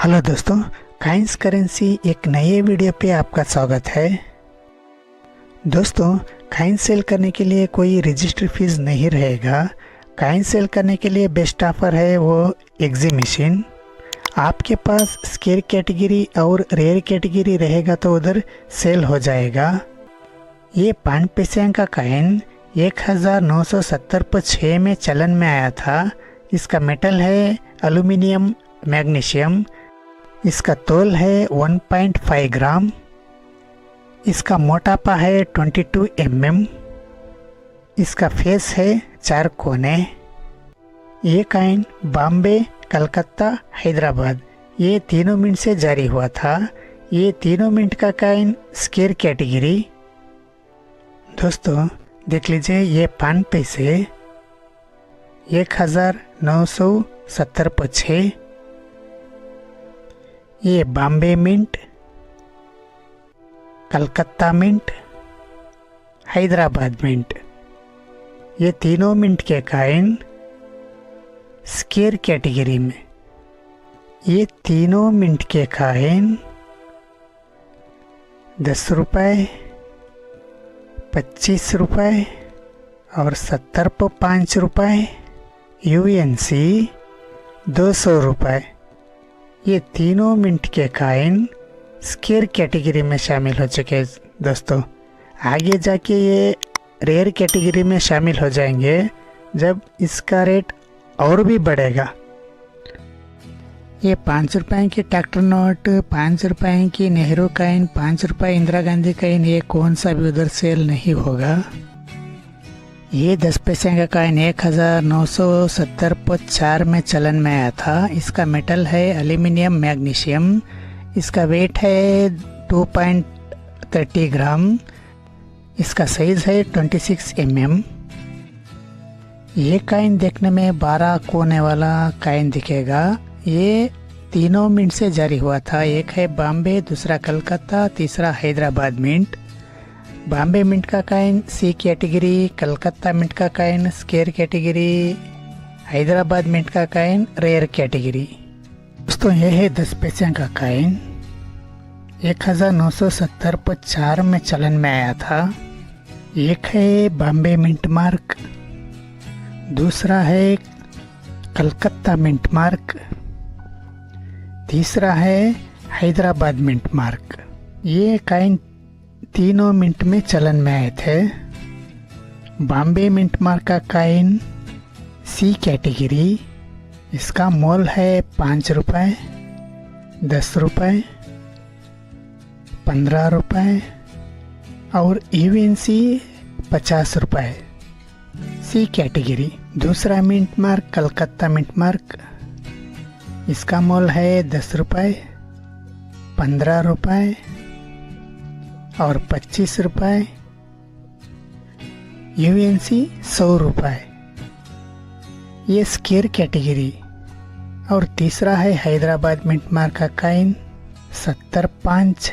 Hello दोस्तों, coins currency एक नए वीडियो पे आपका स्वागत है। दोस्तों, काइंस सेल करने के लिए कोई रजिस्ट्री फीस नहीं रहेगा। काइंस सेल करने के लिए बेस्ट ऑफर है वो एग्जीबिशन। आपके पास स्केर कैटेगरी और रेयर कैटेगरी रहेगा तो उधर सेल हो जाएगा। ये 5 पैसे का काइन 1970 पर 6 में चलन में आया था। इसका मेटल है एल्यूमिनियम मैग्नीशियम। इसका तोल है 1.5 ग्राम। इसका मोटापा है 22 mm। इसका फेस है 4 कोने। ये काइन बॉम्बे, कलकत्ता, हैदराबाद ये तीनों मिंट से जारी हुआ था। ये तीनों मिंट का काइन स्केर कैटेगरी। दोस्तों देख लीजिए, ये 5 पैसे 1970 पर 6। ये Bombay mint, Calcutta mint, Hyderabad mint ये तीनों मिंट के काइन स्केर कैटेगरी में। ये तीनों मिंट के काइन 10 रुपये, 25 रुपये और 70 पर 5 रुपये, यूएनसी 200 रुपये। ये तीनों मिंट के काइन स्केर कैटेगरी में शामिल हो चुके हैं। दोस्तों आगे जाके ये रेयर कैटेगरी में शामिल हो जाएंगे जब इसका रेट और भी बढ़ेगा। ये 5 रुपये की ट्रैक्टर नोट, 5 रुपये की नेहरू काइन, 5 रुपये इंदिरा गांधी काइन, ये कौन सा भी उधर सेल नहीं होगा। ये 10 पैसे का काइन 1970 पर 4 में चलन में आया था। इसका मेटल है एल्यूमिनियम मैग्नीशियम। इसका वेट है 2.30 ग्राम। इसका साइज है 26 mm। ये काइन देखने में 12 कोने वाला काइन दिखेगा। ये तीनों मिंट से जारी हुआ था। एक है बॉम्बे, दूसरा कलकत्ता, तीसरा हैदराबाद मिंट। बॉम्बे मिंट का coin C category, Calcutta mint का coin scarce category, Hyderabad mint का काइन रेयर कैटेगरी। दोस्तों यह है 10 पैसे का काइन 1970 पर 4 में चलन में आया था। एक है बॉम्बे मिंट मार्क, दूसरा है कलकत्ता मिंट मार्क, तीसरा है हैदराबाद मिंट मार्क। ये काइन तीनों मिंट में चलन में आए थे। बॉम्बे मिंट मार्क का काइन सी कैटेगरी। इसका मोल है 5 रुपये, 10 रुपये, 15 रुपये और यूएनसी 50 रुपये। C category. दूसरा mint mark Calcutta mint mark. इसका मोल है 10 रुपये, 15 रुपये और 25 रुपये, यूएनसी 100 रुपये। ये स्केर कैटेगरी। और तीसरा है हैदराबाद मिंट मार्क का काइन 70.5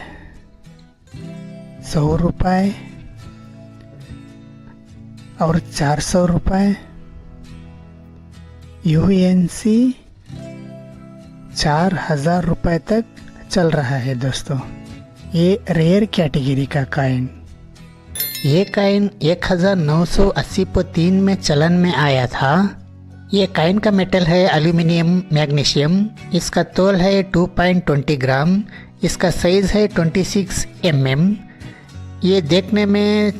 100 रुपये और 400 रुपये, यूएनसी 4000 रुपये तक चल रहा है। दोस्तों ये रेयर कैटेगरी का काइन। ये काइन 1980 पर 3 में चलन में आया था। ये काइन का मेटल है एल्यूमिनियम मैग्नीशियम। इसका तोल है 2.20 ग्राम। इसका साइज है 26 mm। ये देखने में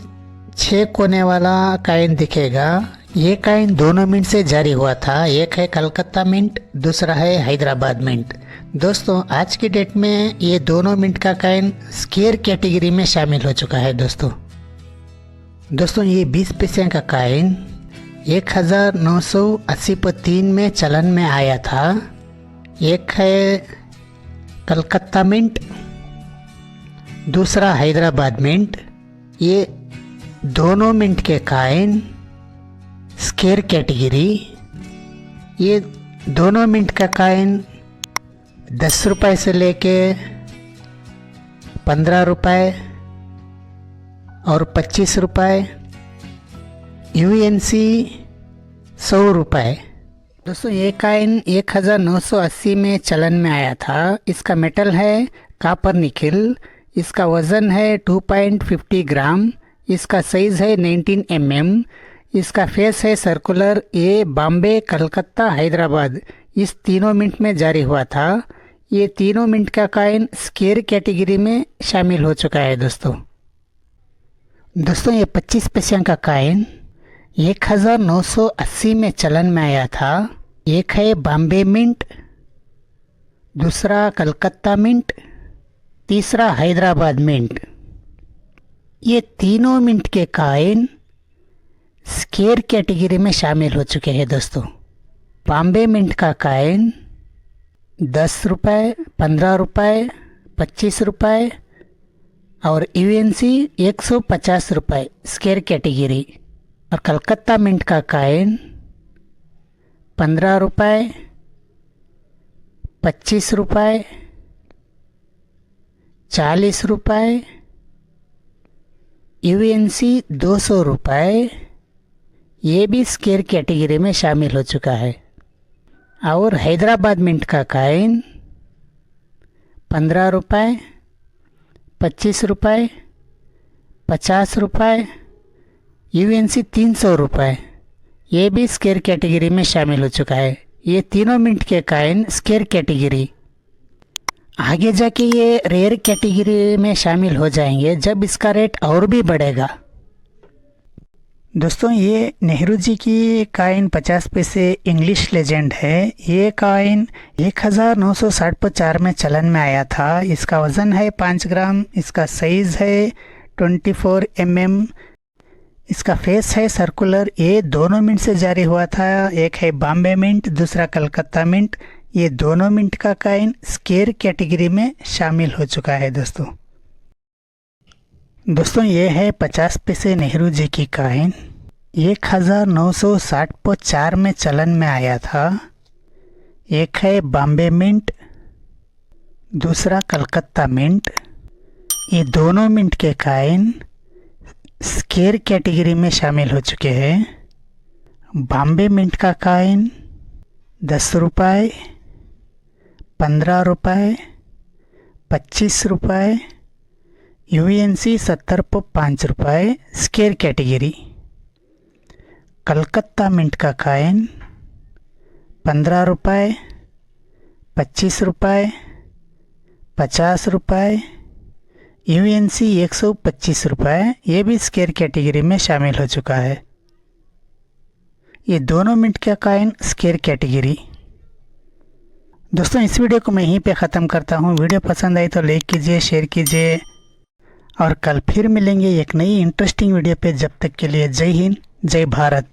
6 कोने वाला काइन दिखेगा। ये काइन दोनों मिंट से जारी हुआ था। एक है कलकत्ता मिंट, दूसरा है हैदराबाद मिंट। दोस्तों आज की डेट में ये दोनों मिंट का काइन स्केर कैटेगरी में शामिल हो चुका है। दोस्तों ये 20 पैसे का काइन 1980 पर 3 में चलन में आया था। एक है कलकत्ता मिंट, दूसरा हैदराबाद मिंट। ये दोनों मिंट के काइन स्केर कैटेगरी। ये दोनों मिंट का काइन 10 रुपये से लेके 15 रुपये और 25 रुपये, यूएनसी 100 रुपये। दोस्तों ये कॉइन 1980 में चलन में आया था। इसका मेटल है कॉपर निकिल। इसका वज़न है 2.50 ग्राम। इसका साइज़ है 19 mm। इसका फेस है सर्कुलर। ये बॉम्बे, कलकत्ता, हैदराबाद इस तीनों मिंट में जारी हुआ था। ये तीनों मिंट का कॉइन स्केर कैटेगरी में शामिल हो चुका है। दोस्तों ये 25 पैसे का कॉइन 1980 में चलन में आया था। एक है बॉम्बे मिंट, दूसरा कलकत्ता मिंट, तीसरा हैदराबाद मिंट। ये तीनों मिंट के कॉइन स्केर कैटेगरी में शामिल हो चुके हैं। दोस्तों बॉम्बे मिंट का कॉइन 10 रुपये, 15 रुपये, 25 रुपये और यूएनसी 150 रुपये स्केर कैटेगरी। और कलकत्ता मिंट का कॉइन 15 रुपये, 25 रुपये, 40 रुपये, यूएनसी 200 रुपये, ये भी स्केर कैटेगरी में शामिल हो चुका है। और हैदराबाद मिंट का कॉइन 15 रुपये, 25 रुपये, 50 रुपये, यूएनसी 300 रुपये, ये भी स्केर कैटेगरी में शामिल हो चुका है। ये तीनों मिंट के कॉइन स्केर कैटेगरी। आगे जाके ये रेयर कैटेगरी में शामिल हो जाएंगे जब इसका रेट और भी बढ़ेगा। दोस्तों ये नेहरू जी की कॉइन 50 पैसे इंग्लिश लेजेंड है। ये कॉइन 1964 में चलन में आया था। इसका वज़न है 5 ग्राम। इसका साइज़ है 24 mm। इसका फेस है सर्कुलर। ये दोनों मिंट से जारी हुआ था। एक है बॉम्बे मिंट, दूसरा कलकत्ता मिंट। ये दोनों मिंट का कॉइन स्केर कैटेगरी में शामिल हो चुका है। दोस्तों ये है 50 पैसे नेहरू जी की कॉइन 1964 में चलन में आया था। एक है बॉम्बे मिंट, दूसरा कलकत्ता मिंट। ये दोनों मिंट के कॉइन स्केर कैटेगरी में शामिल हो चुके हैं। बॉम्बे मिंट का कॉइन 10 रुपये, 15 रुपये, 25 रुपये, यूएनसी 70.5 रुपये स्केर कैटेगरी। कलकत्ता मिंट का कॉइन 15 रुपये, 25 रुपये, 50 रुपये, यूएनसी 125 रुपये, ये भी स्केर कैटेगरी में शामिल हो चुका है। ये दोनों मिंट का कॉइन स्केर कैटेगरी। दोस्तों इस वीडियो को मैं यहीं पे ख़त्म करता हूँ। वीडियो पसंद आई तो लाइक कीजिए, शेयर कीजिए और कल फिर मिलेंगे एक नई इंटरेस्टिंग वीडियो पे। जब तक के लिए जय हिंद, जय भारत।